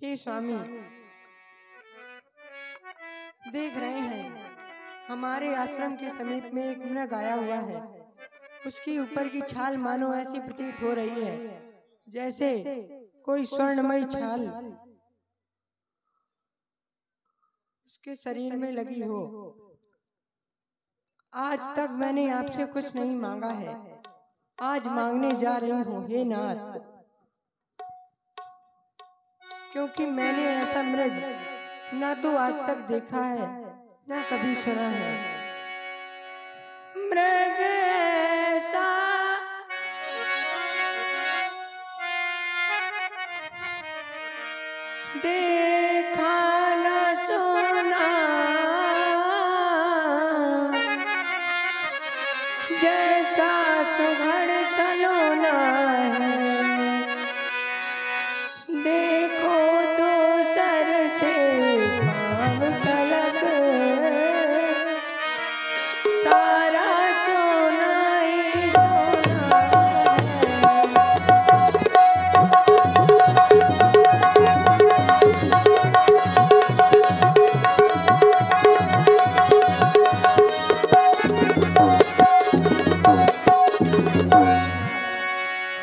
हे स्वामी, देख रहे हैं हमारे आश्रम के समीप में एक मृग आया हुआ है। उसकी ऊपर की छाल मानो ऐसी प्रतीत हो रही है जैसे कोई स्वर्णमयी छाल उसके शरीर में लगी हो। आज तक मैंने आपसे कुछ नहीं मांगा है, आज मांगने जा रही हूँ हे नाथ, क्योंकि मैंने ऐसा मृग ना तो आज तक देखा है ना कभी सुना है। मृग ऐसा देखा ना सुना, जैसा सुघड़ सलोना है। देखो दोसर से पाँव तलक सारा सोना ही सोना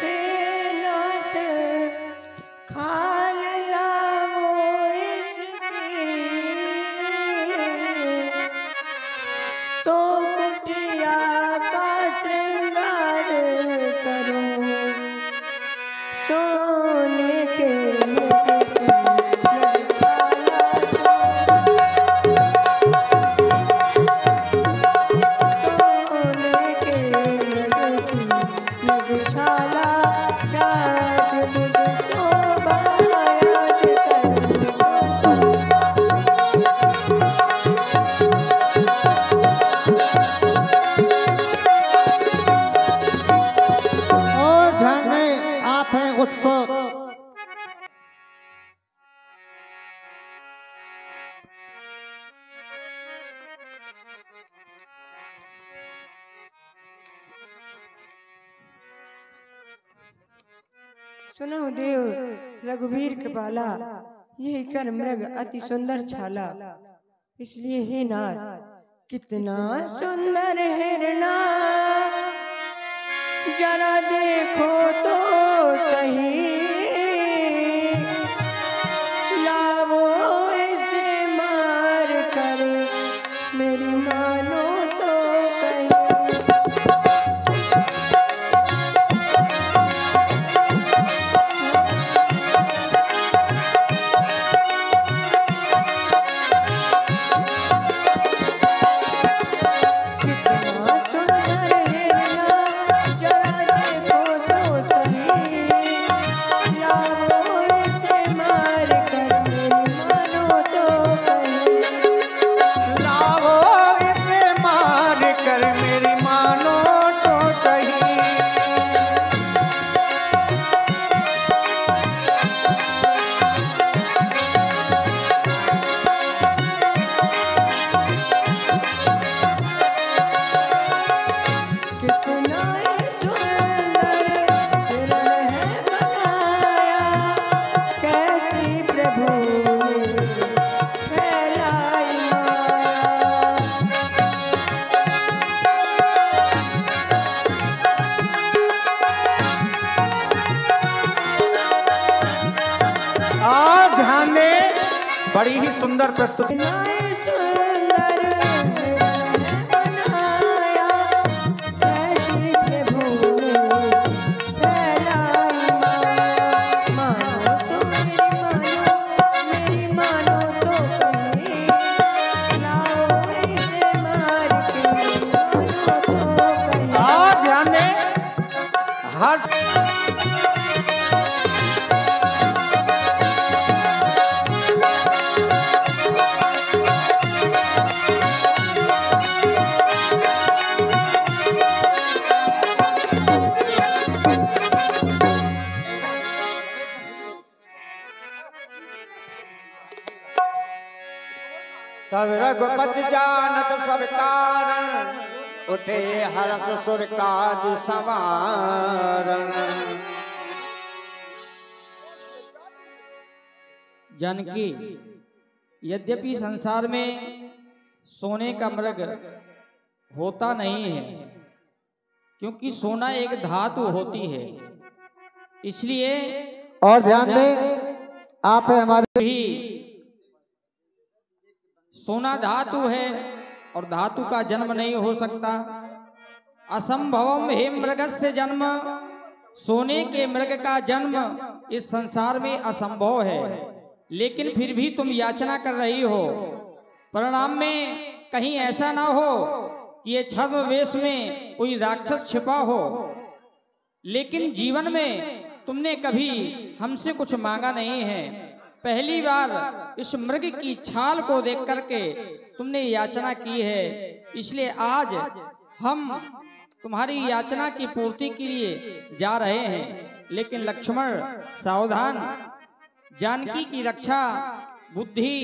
हे नाथ, खाल लावो इसकी तो कुटिया का श्रृंगार करूं। सोने के मृग की मृगशाला, सोने के मृग की मृगशाला, याद मुझ शोभा याद करूं। और ध्यान में आप हैं उत्सुक। सुनो देव रघुवीर कृपाला, यही कर मृग अति सुंदर छाला। इसलिए हे नाथ, कितना सुंदर हिरना, जरा देखो तो सही। लावो इसे मार कर मेरी मानो तो कहीं। कितना सुंदर हिरना, जरा देखो तो सही। लावो इसे मार कर मेरी मानो तो कहीं। लावो इसे मार कर मेरी मानो तो सही। कितना ही सुंदर हिरण है बनाया, कैसी प्रभु ने फैलाई माया। और ध्यान में बड़ी ही सुंदर प्रस्तुति। कितना ही सुंदर हिरण है बनाया, कैसी प्रभु ने फैलाई माया। मानो तो मेरी मानो तो कहीं। लाओ इसे मार के मेरी मानो तो कहीं। और ध्यान में हर तब रघुपति जानत सब कारण, उठे हर्ष सुर काज सवारन। जानकी, यद्यपि संसार में सोने का मृग होता नहीं है, क्योंकि सोना एक धातु होती है, इसलिए और ध्यान दें, आप है हमारे भी सोना धातु है और धातु का जन्म नहीं हो सकता। असंभवम हे मृगस्य जन्म, सोने के मृग का जन्म इस संसार में असंभव है। लेकिन फिर भी तुम याचना कर रही हो, परिणाम में कहीं ऐसा ना हो कि ये छद्म वेश में कोई राक्षस छिपा हो। लेकिन जीवन में तुमने कभी हमसे कुछ मांगा नहीं है, पहली बार इस मृग की छाल को देख करके तुमने याचना की है, इसलिए आज हम तुम्हारी याचना की पूर्ति के लिए जा रहे हैं। लेकिन लक्ष्मण सावधान, जानकी की रक्षा बुद्धि,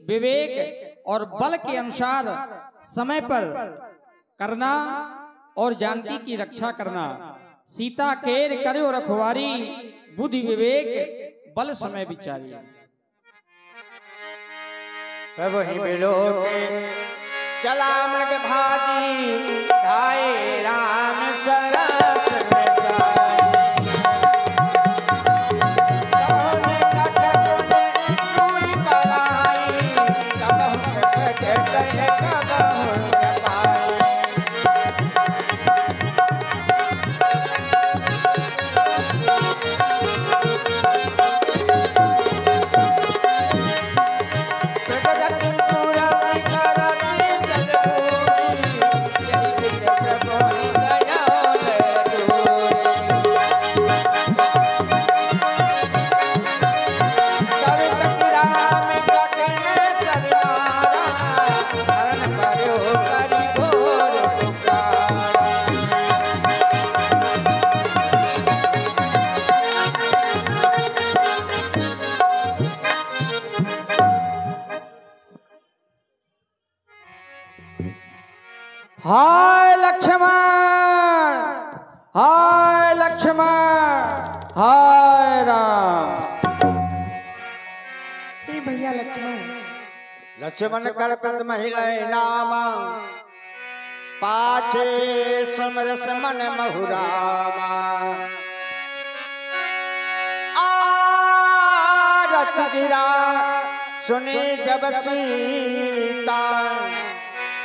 विवेक और बल के अनुसार समय पर करना और जानकी की रक्षा करना। सीता केर करो रखवारी, बुद्धि विवेक बल समय विचारी। प्रभु ही बिलो के चला मृग भाजी, धाये राम सरस हाय लक्ष्मण, हाय लक्ष्मण, हाय राम। हे भैया लक्ष्मण, लक्ष्मण कर पद महिलाए नामा, पाछे समरस मन महुरामा। आरत गिरा सुने जब सीता,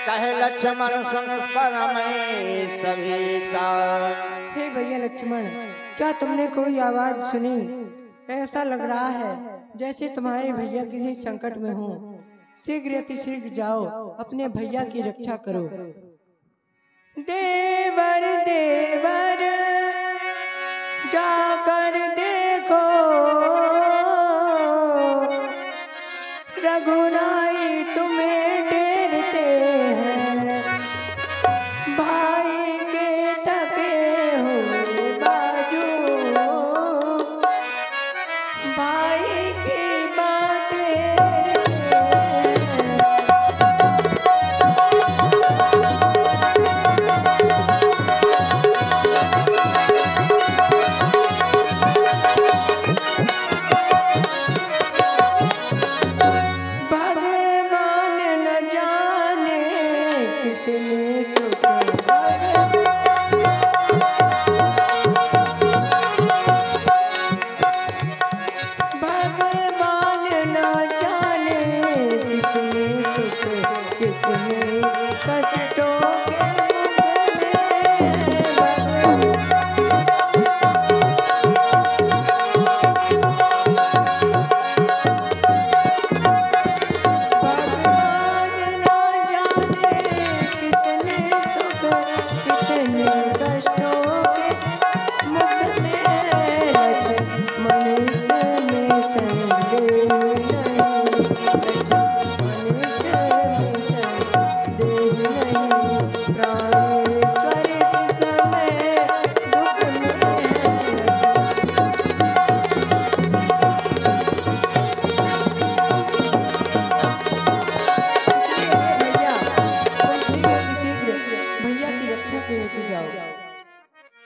कहे लक्ष्मण संस्पर में सविता। हे भैया लक्ष्मण, क्या तुमने कोई आवाज सुनी? ऐसा लग रहा है जैसे तुम्हारे भैया किसी संकट में हो। शीघ्र अतिशीघ्र जाओ, अपने भैया की रक्षा करो। देवर देवर जाकर देखो, रघुराई तुम्हें ढेरते हैं, भाई के थके हुए बाजू, भाई की बातें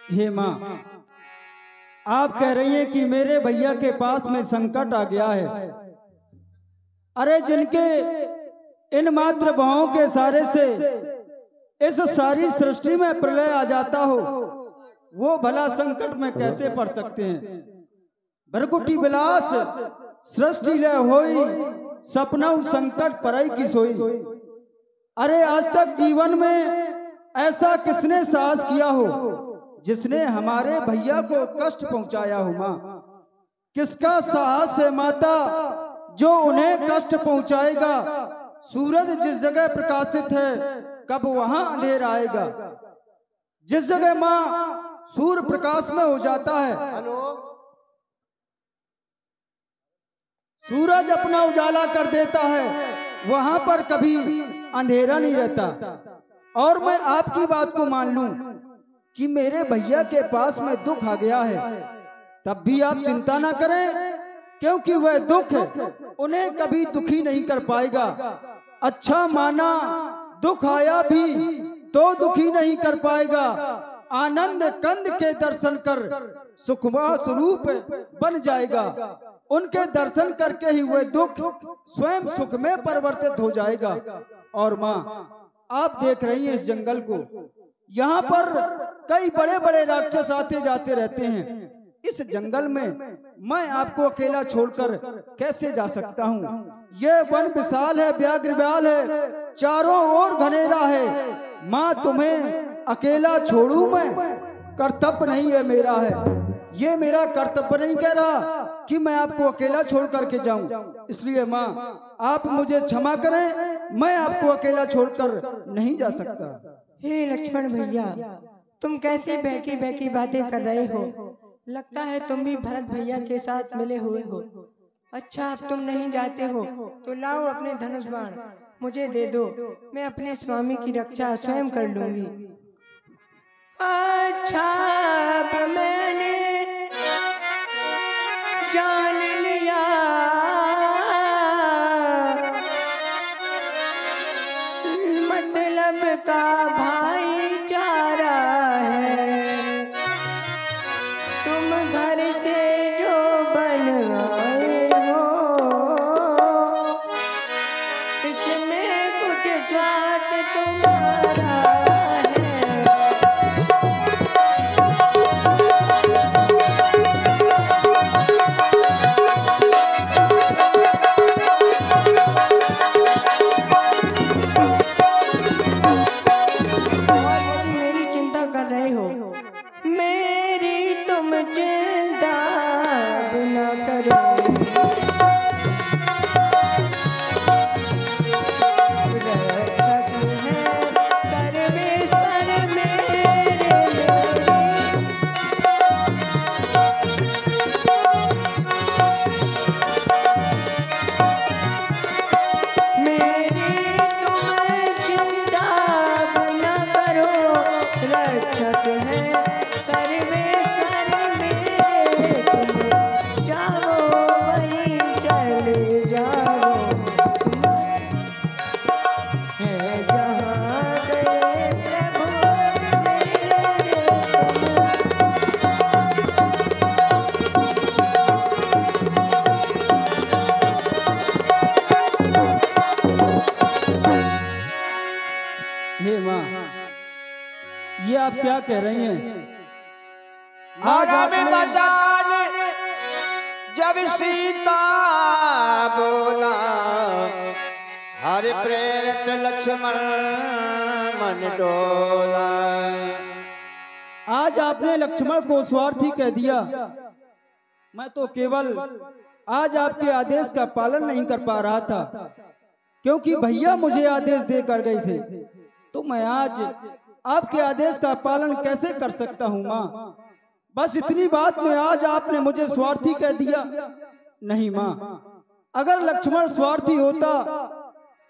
हे माँ, आप कह रही हैं कि मेरे भैया के पास में संकट आ गया है, अरे जिनके इन मात्र भावों के सारे से इस सारी सृष्टि में प्रलय आ जाता हो, वो भला संकट में कैसे पड़ सकते हैं। भरकुटी विलास सृष्टि लय होई, सपना संकट परई की सोई। अरे आज तक जीवन में ऐसा किसने साहस किया हो जिसने हमारे भैया को कष्ट पहुंचाया हो। माँ, किसका साहस है माता जो उन्हें कष्ट पहुंचाएगा। सूरज जिस जगह प्रकाशित है, कब वहां अंधेर आएगा। जिस जगह माँ सूर्य प्रकाश में हो जाता है, सूरज अपना उजाला कर देता है, वहां पर कभी अंधेरा नहीं रहता। और मैं आपकी बात को मान लूं कि मेरे भैया के पास में दुख आ गया है, तब भी आप चिंता ना करें, क्योंकि वह दुख उन्हें कभी दुखी नहीं कर पाएगा। अच्छा माना दुख आया भी तो दुखी नहीं कर पाएगा। आनंद कंद के दर्शन कर सुखवा स्वरूप बन जाएगा। उनके दर्शन करके ही वह दुख स्वयं सुख में परिवर्तित हो जाएगा। और माँ, आप देख रही हैं इस जंगल को, यहाँ पर कई बड़े बड़े राक्षस आते जाते रहते हैं। इस जंगल में मैं आपको अकेला छोड़कर कैसे जा सकता हूँ। यह वन विशाल है, व्याघ्र व्याल है, चारों ओर घनेरा है। माँ, तुम्हें अकेला छोड़ू मैं, कर्तव्य नहीं है मेरा है। ये मेरा कर्तव्य नहीं कह रहा कि मैं आपको अकेला छोड़ करके जाऊं। इसलिए माँ, आप मुझे क्षमा करें, मैं आपको अकेला छोड़कर नहीं जा सकता। हे लक्ष्मण भैया, तुम कैसी बहकी बहकी बातें कर रहे हो। लगता है तुम भी भरत भैया के साथ मिले हुए हो। अच्छा, अब तुम नहीं जाते हो तो लाओ अपने धनुष बाण मुझे दे दो, मैं अपने स्वामी की रक्षा स्वयं कर लूंगी। अच्छा, अब मैंने जान लिया मतलब का भाईचारा है। तुम घर से जो बन आए हो, इसमें कुछ स्वार्थ तुम्हारा है। ये आप क्या कह रही हैं? आज में बचान जब सीता बोला, हरि प्रेरित लक्ष्मण मन डोला। आज आपने लक्ष्मण को स्वार्थी कह दिया। मैं तो केवल आज आपके आदेश का पालन नहीं कर पा रहा था, क्योंकि भैया मुझे आदेश देकर गए थे। तो मैं आज आपके आदेश का पालन कैसे कर सकता हूँ माँ? बस इतनी बात में आज आपने मुझे स्वार्थी कह दिया। नहीं माँ, अगर लक्ष्मण स्वार्थी होता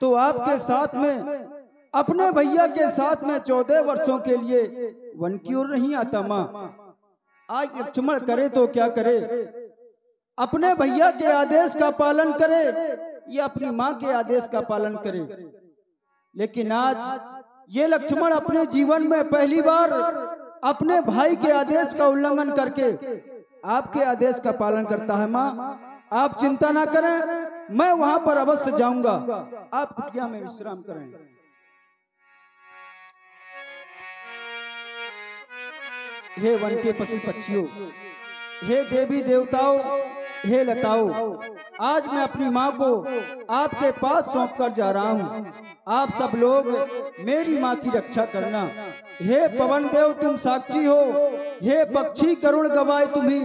तो आपके साथ में, अपने भैया के साथ में 14 वर्षों के लिए वन की ओर नहीं आता माँ। आज लक्ष्मण करे तो क्या करे, अपने भैया के आदेश का पालन करे या अपनी माँ के आदेश का पालन करे। लेकिन आज ये लक्ष्मण अपने जीवन में पहली बार अपने भाई के आदेश का उल्लंघन करके आपके आदेश का पालन करता है। माँ, आप चिंता ना करें, मैं वहां पर अवश्य जाऊंगा। आप कुटिया में विश्राम करें। हे वन के पशु पक्षियों, हे देवी देवताओं, हे लताओं, आज मैं अपनी माँ को आपके पास सौंप कर जा रहा हूँ। आप सब लोग मेरी माँ की रक्षा करना। हे पवन देव तुम साक्षी हो, हे पक्षी करुण गवाए तुम्ही,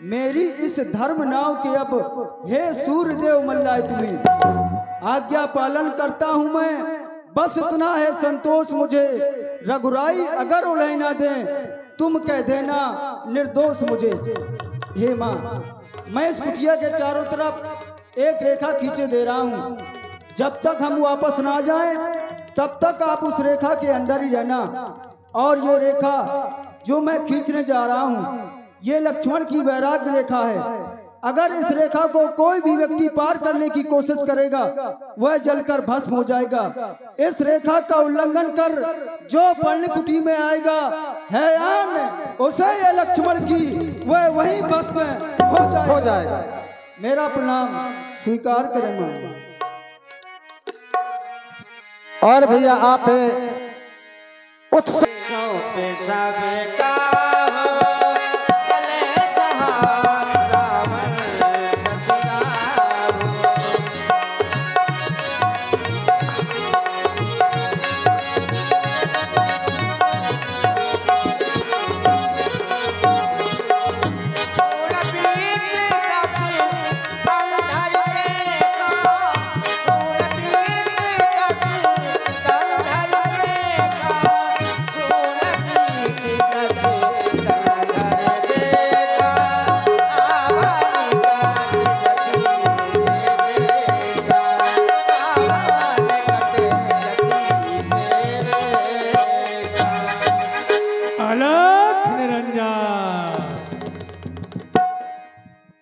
मेरी इस धर्म नाव के अब हे सूर्य देव मल्लाए तुम्ही। आज्ञा पालन करता हूँ मैं, बस इतना है संतोष मुझे। रघुराई अगर उलह ना दे, तुम कह देना निर्दोष मुझे। हे माँ, मैं इस कुटिया के चारों तरफ एक रेखा खींचे दे रहा हूँ। जब तक हम वापस ना जाएं, तब तक आप उस रेखा के अंदर ही रहना। और ये रेखा जो मैं खींचने जा रहा हूँ, ये लक्ष्मण की वैराग्य रेखा है। अगर इस रेखा को कोई भी व्यक्ति पार करने की कोशिश करेगा, वह जलकर भस्म हो जाएगा। इस रेखा का उल्लंघन कर जो पर्णकुटी में आएगा है आन, उसे ये लक्ष्मण की वह वही भस्म हो जाएगा। मेरा प्रणाम स्वीकार करें मां। और भैया आप उत्सव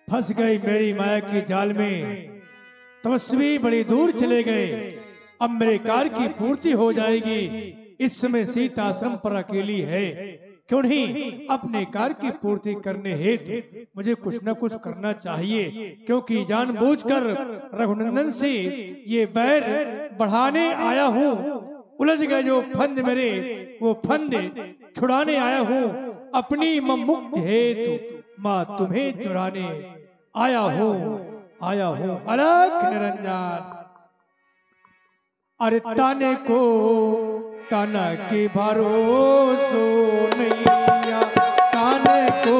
फंस गई मेरी माया की जाल में। तपस्वी बड़ी दूर चले गए, अब मेरे कार्य की पूर्ति हो जाएगी। इस समय सीता आश्रम पर अकेली है, क्यों नहीं अपने कार्य की पूर्ति करने हेतु मुझे कुछ न कुछ करना चाहिए, क्योंकि जानबूझकर रघुनंदन से ये बैर बढ़ाने आया हूँ। उलझ गए जो फंद मेरे, वो फंद छुड़ाने आया हूँ। अपनी मुक्ति हेतु माँ तुम्हें चुराने आया हूँ अलख निरंजन। अरे ताने को ताना के भरोसो नैया, ताने को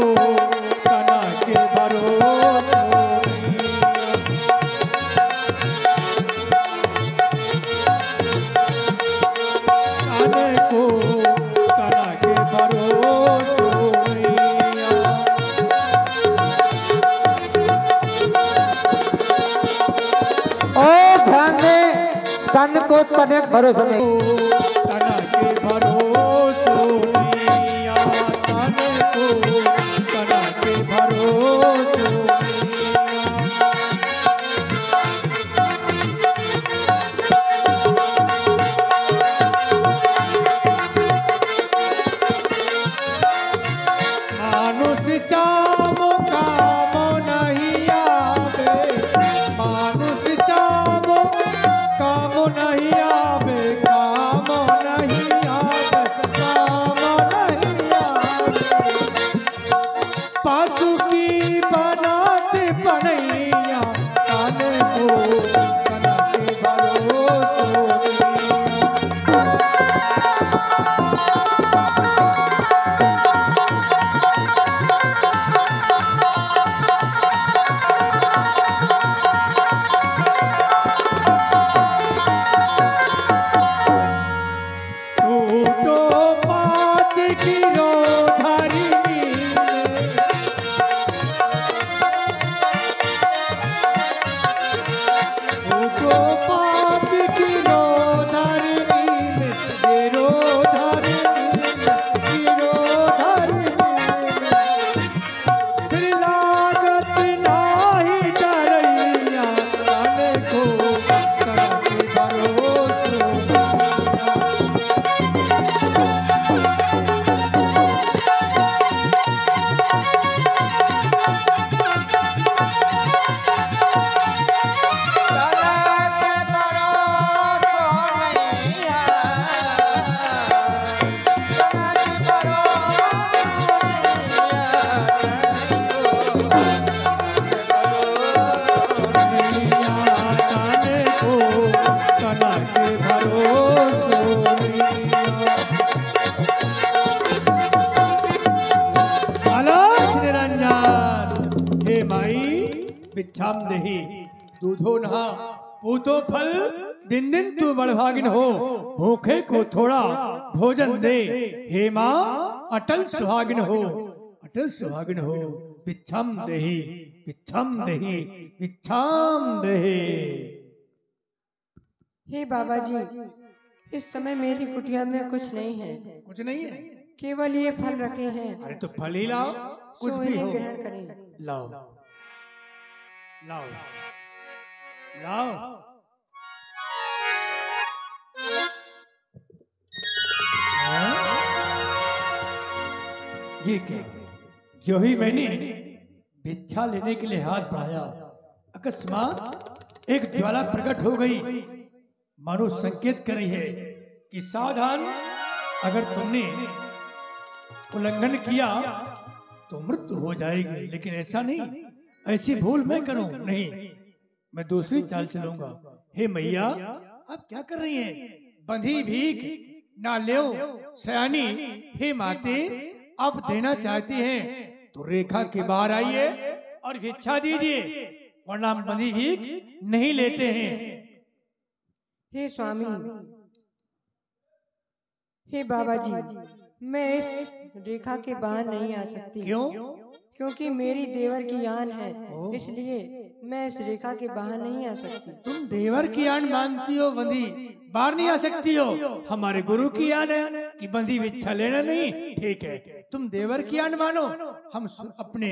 ताना के भरोसो ताने को ताना के भरोसो तन को तने भरोसा नहीं, तना के भरोसो नैया, तन को तना के भरोसो मानुष चामो कामो नहीं आवे, मानुष चामो कामो नहीं आवे, कामो भिक्षाम देहि दूधो नहा पूतो फल दिन दिन तू बड़भागिन हो भूखे को थोड़ा भोजन दे हे माँ अटल सुहागिन हो अटल सुहागिन हो भिक्षाम देहि भिक्षाम देहि भिक्षाम देहि। हे बाबा जी, इस समय मेरी कुटिया में कुछ नहीं है, कुछ नहीं है, केवल ये फल रखे हैं। अरे तो फल ही लाओ, कुछ सो भी इन्हें हो, ग्रहण करें। लाओ लाओ लाओ। ये क्या? जो ही मैंने भिक्षा लेने के लिए हाथ बढ़ाया, अकस्मात एक ज्वाला प्रकट हो गई, मानो संकेत कर रही है कि सावधान, अगर तुमने उल्लंघन किया तो मृत्यु हो जाएगी। लेकिन ऐसा नहीं, ऐसी भूल मैं करूं नहीं, मैं दूसरी चाल चलूंगा। हे मैया, आप क्या कर रही हैं? बंधी भीख ना लो सयानी। हे माते, आप देना चाहती हैं तो रेखा के बाहर आइए और भिक्षा दीजिए, वरना हम बंधी भीख नहीं लेते हैं। हे स्वामी, हे बाबा जी, मैं इस रेखा के बाहर नहीं आ सकती। क्यों? क्योंकि मेरी देवर की आन है, इसलिए मैं इस रेखा के बाहर नहीं आ सकती। तुम देवर की आन मानती हो, बंधी बाहर नहीं आ सकती हो। हमारे गुरु की आन है कि बंधी भिक्षा लेना नहीं। ठीक है, तुम देवर की आन मानो, हम अपने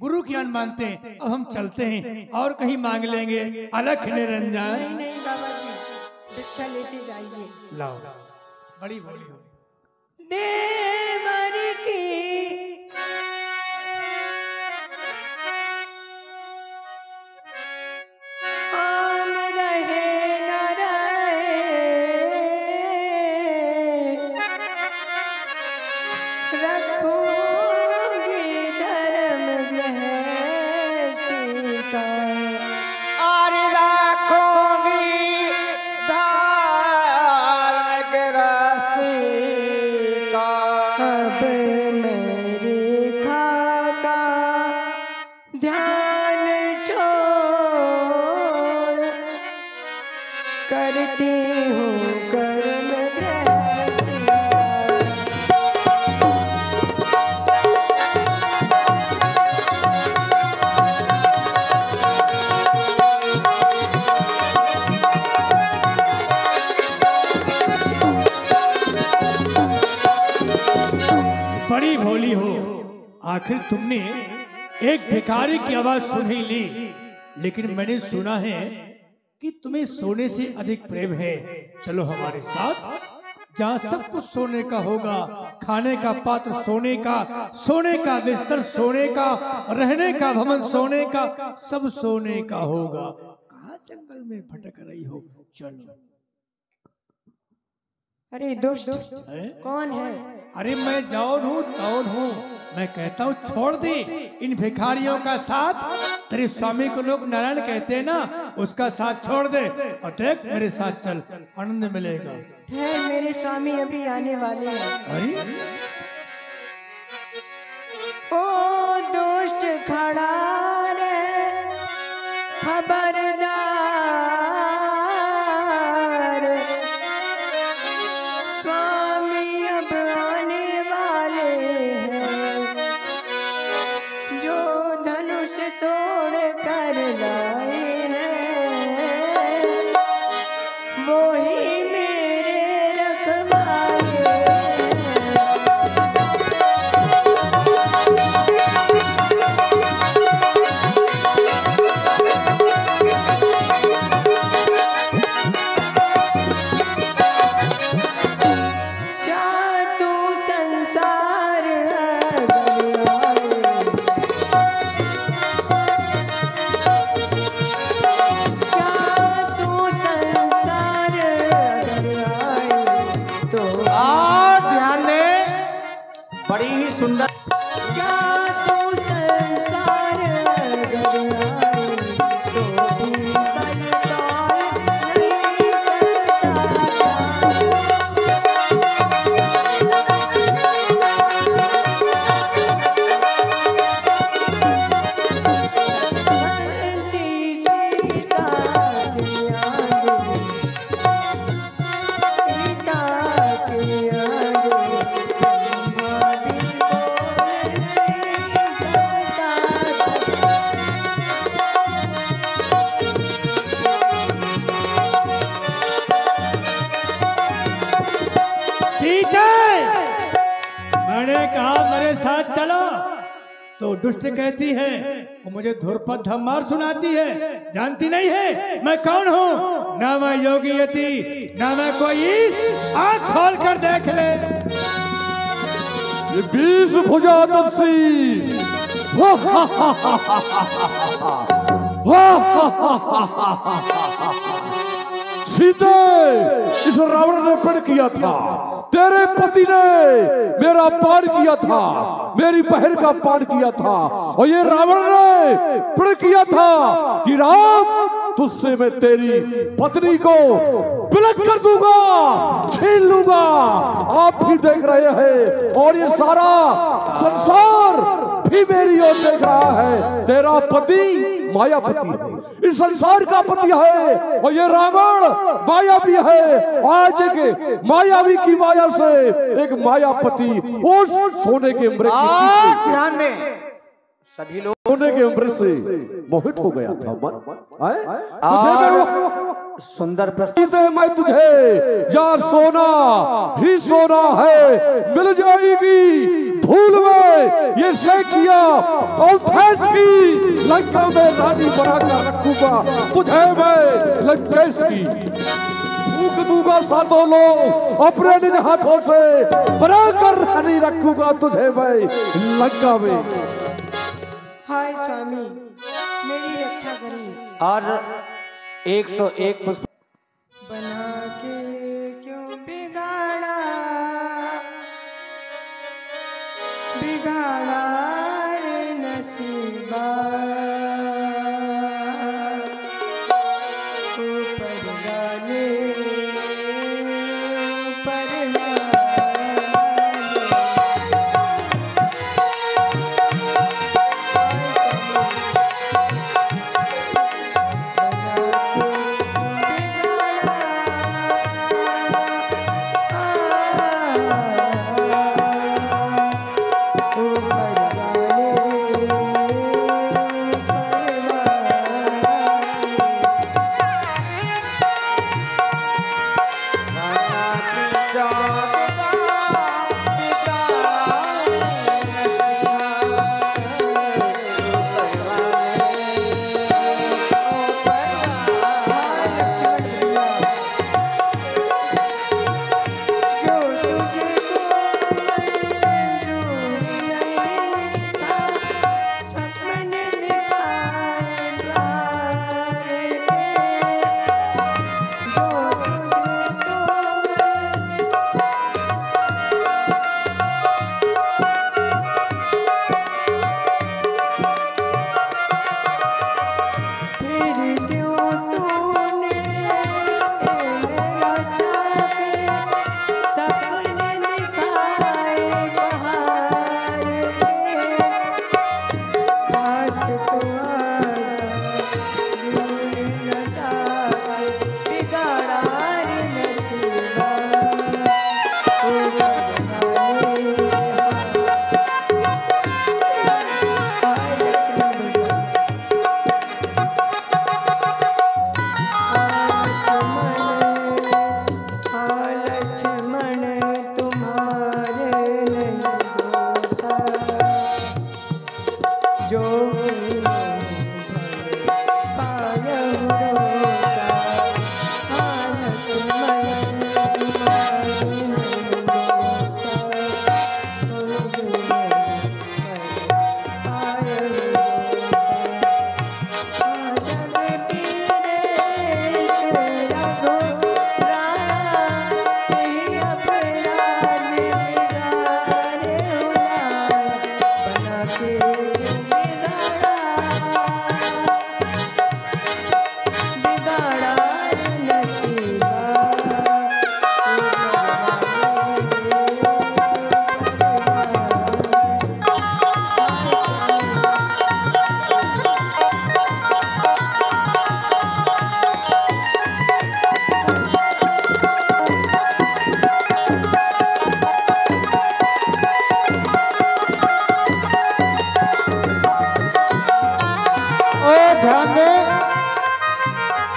गुरु की आन मानते हैं। अब हम चलते हैं और कहीं मांग लेंगे। अलख निरंजन। नहीं नहीं बाबा जी, भिक्षा लेते जाइए। लाओ, बड़ी भोली हो। देवर की आन रहे न रहे, रखूंगी धर्म गृहस्थी का। और रखोगी धार्म गृहस्थी का। अब मैं रेखा का ध्यान छोड़ करती हूँ कर्म गृहस्थी का। बड़ी भोली हो। आखिर तुमने एक भिखारी की आवाज सुन ही ली, लेकिन मैंने सुना है कि तुम्हें सोने से अधिक प्रेम है। चलो हमारे साथ, जहाँ सब कुछ सोने का होगा, खाने का पात्र सोने का, सोने का बिस्तर सोने का, रहने का भवन सोने का, सब सोने का होगा। कहाँ जंगल में भटक रही हो? चलो। अरे दुष्ट, है? कौन है? अरे मैं जौन हूँ तौन हूँ। मैं कहता हूँ छोड़ दे इन भिखारियों का साथ। तेरे स्वामी को लोग नारायण कहते हैं ना, उसका साथ छोड़ दे और देख मेरे साथ चल, आनंद मिलेगा। ठहर, मेरे स्वामी अभी आने वाले हैं। अरे ओ दुष्ट खड़ा रे, खबरदार, स्वामी अब आने वाले हैं। जो धनुष तोड़ कर लाए हैं, वो ही मेरे रखवाले हैं। तो दुष्ट कहती है और मुझे धुरपद धमार सुनाती है। जानती नहीं है मैं कौन हूँ? ना मैं योगी यति, ना मैं कोई ईश। आँख खोल कर देख ले। ये 20 भुजा तपसी सीते, इस रावण ने प्रण किया था, तेरे पति ने मेरा पान किया था, मेरी बहन का पान किया था, और ये रावण ने प्रण किया था कि राम तुझसे मैं तेरी पत्नी को विलग कर दूंगा, छीन लूंगा। आप भी देख रहे हैं और ये सारा संसार भी मेरी ओर देख रहा है। तेरा पति मायापति है, इस संसार का पति है, और ये रावण मायावी है। आज एक मायावी की माया से एक मायापति उस सोने के अमृत ध्यान दें सभी लोग। सोने के अमृत से मोहित हो गया था मन। सुंदर प्रस्तुत है मैं तुझे, यार सोना ही सोना है, मिल जाएगी धूल में ये सैकिया और भैंस की। लंका में रानी बनाकर रखूंगा तुझे मैं लंकेश की। फूंक दूंगा सातों लोग अपने निज हाथों से, बनाकर रानी रखूंगा तुझे मैं लंका में। हाय स्वामी, मेरी रक्षा करिए। और 101 पुष्प बना के क्यों बिगाड़ा, बिगाड़ा रे नसीबा। ऊपर वाले ऊपर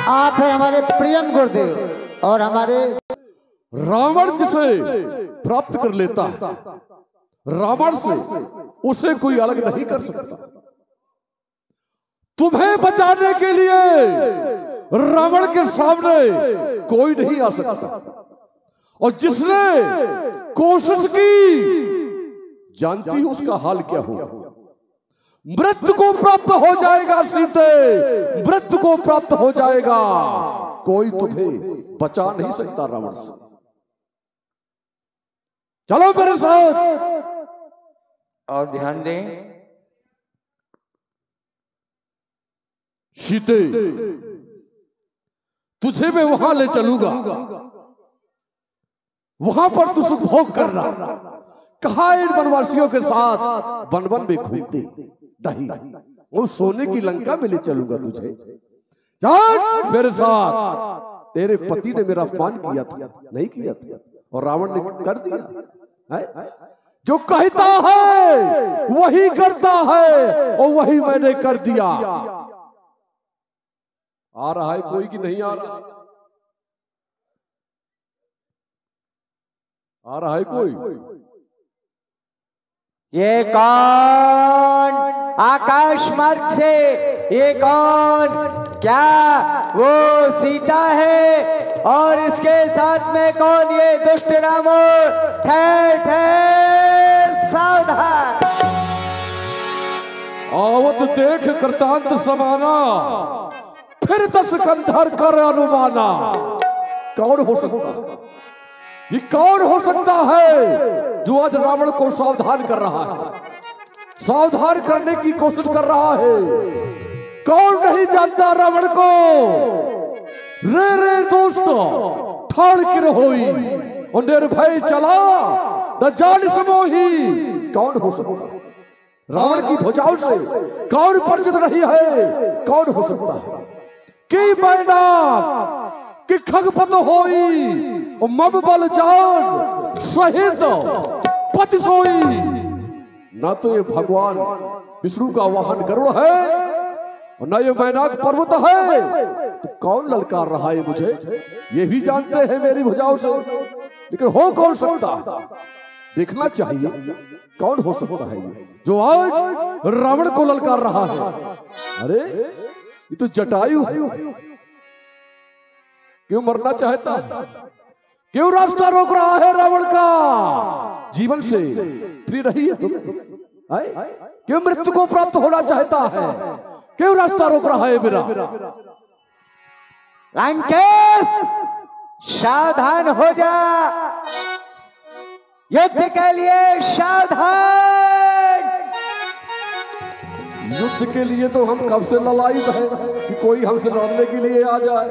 आप है हमारे प्रियम गुरुदेव और हमारे रावण जिसे प्राप्त कर लेता है रावण से उसे कोई अलग नहीं कर सकता। तुम्हें बचाने के लिए रावण के सामने कोई नहीं आ सकता, और जिसने कोशिश की जानती हो उसका हाल क्या हुआ। मृत्यु को प्राप्त हो जाएगा सीते, मृत्यु को प्राप्त हो जाएगा। कोई तुम्हें बचा नहीं सकता रावण से। चलो मेरे साथ। और ध्यान दें, सीते तुझे मैं वहां ले चलूंगा, वहां पर तू सुख भोग करना। कहा इन वनवासियों के साथ वन वन में घूमते नहीं, वो सोने की लंका में ले चलूंगा तुझे। चल मेरे साथ। तेरे पति ने मेरा अपमान किया था, नहीं किया था, और रावण ने कर दिया है? जो कहता है वही करता है, और वही मैंने कर दिया। आ रहा है कोई कि नहीं आ रहा? आ रहा है कोई? ये कौन आकाश मार्ग से, ये कौन? क्या वो सीता है? और इसके साथ में कौन ये दुष्ट रावण? ठहर ठहर, सावधान। आवत देख कृतांत समाना, फिर 10 कंधर कर अनुमाना। कौन हो सकता? ये कौन हो सकता है जो आज रावण को सावधान कर रहा है, सावधान करने की कोशिश कर रहा है? कौन नहीं जानता रावण को? रे रे दोस्त ठाड़ किर होई, और निर्भय चला न जान समोही। कौन हो सकता? रावण की भुजाओं से कौन परिचित नहीं है? कौन हो सकता है? कि मैना कि खगपत होई, मम बल जान सहित पति सोई। ना तो ये भगवान विष्णु का वाहन गरुड़ है, और ना ये मैनाक पर्वत है। तो कौन ललकार रहा है मुझे? ये भी जानते हैं मेरी भुजाओं से, लेकिन हो कौन सकता? देखना चाहिए कौन हो सकता है जो आज रावण को ललकार रहा है। अरे ये तो जटायु है। क्यों मरना चाहता है? क्यों रास्ता रोक रहा है रावण का? जीवन से प्रिय रही है तुम्हें? क्यों मृत्यु को प्राप्त होना चाहता है? क्यों रास्ता रोक रहा है मेरा? लंकेश सावधान हो जा, युद्ध के लिए सावधान। युद्ध के लिए तो हम कब से ललायित हैं कि कोई हमसे लड़ने के लिए आ जाए।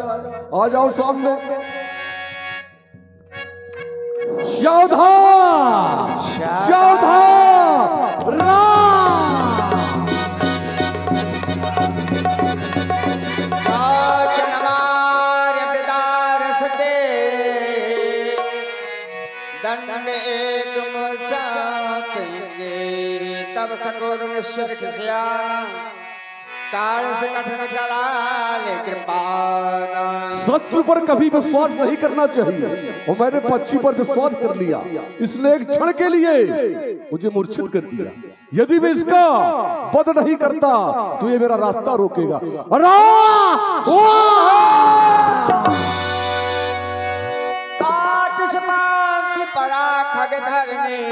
आ जाओ सामने। सावधान सावधान दंड एक तब सक्रोध काल से कठिन कराले कृपाना। शत्रु पर कभी विश्वास नहीं करना चाहिए, और मैंने पक्षी पर विश्वास कर लिया, इसलिए एक क्षण के लिए मुझे मूर्छित कर दिया। यदि मैं इसका वध नहीं करता तो ये मेरा रास्ता रोकेगा। काट की परा खग धरने,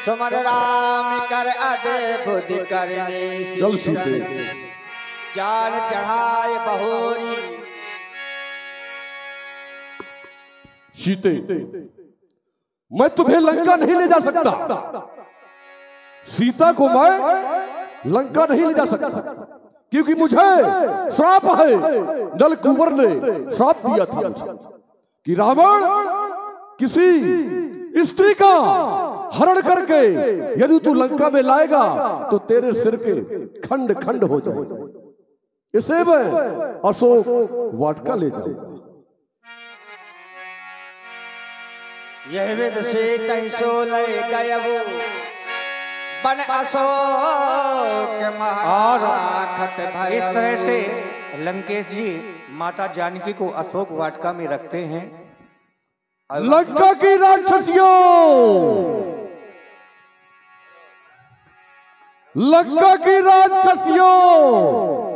सुमर राम कर अद्भुत करने। चल सीते चाल चढ़ाए बहोरी। सीते मैं तुम्हें लंका नहीं ले जा सकता। सीता को मैं लंका नहीं ले जा सकता, क्योंकि मुझे श्राप है। नल कुंवर ने श्राप दिया था मुझे कि रावण किसी स्त्री का हरण करके यदि तू लंका में लाएगा तो तेरे सिर के खंड खंड हो जाएगा। इसे मैं अशोक वाटिका ले जाऊंगा। यह विद से तई सो ले गया वो बन अशोक महाराखत भाई। इस तरह से लंकेश जी माता जानकी को अशोक वाटिका में रखते हैं। लंका की राक्षसियों लंका की राक्षसियों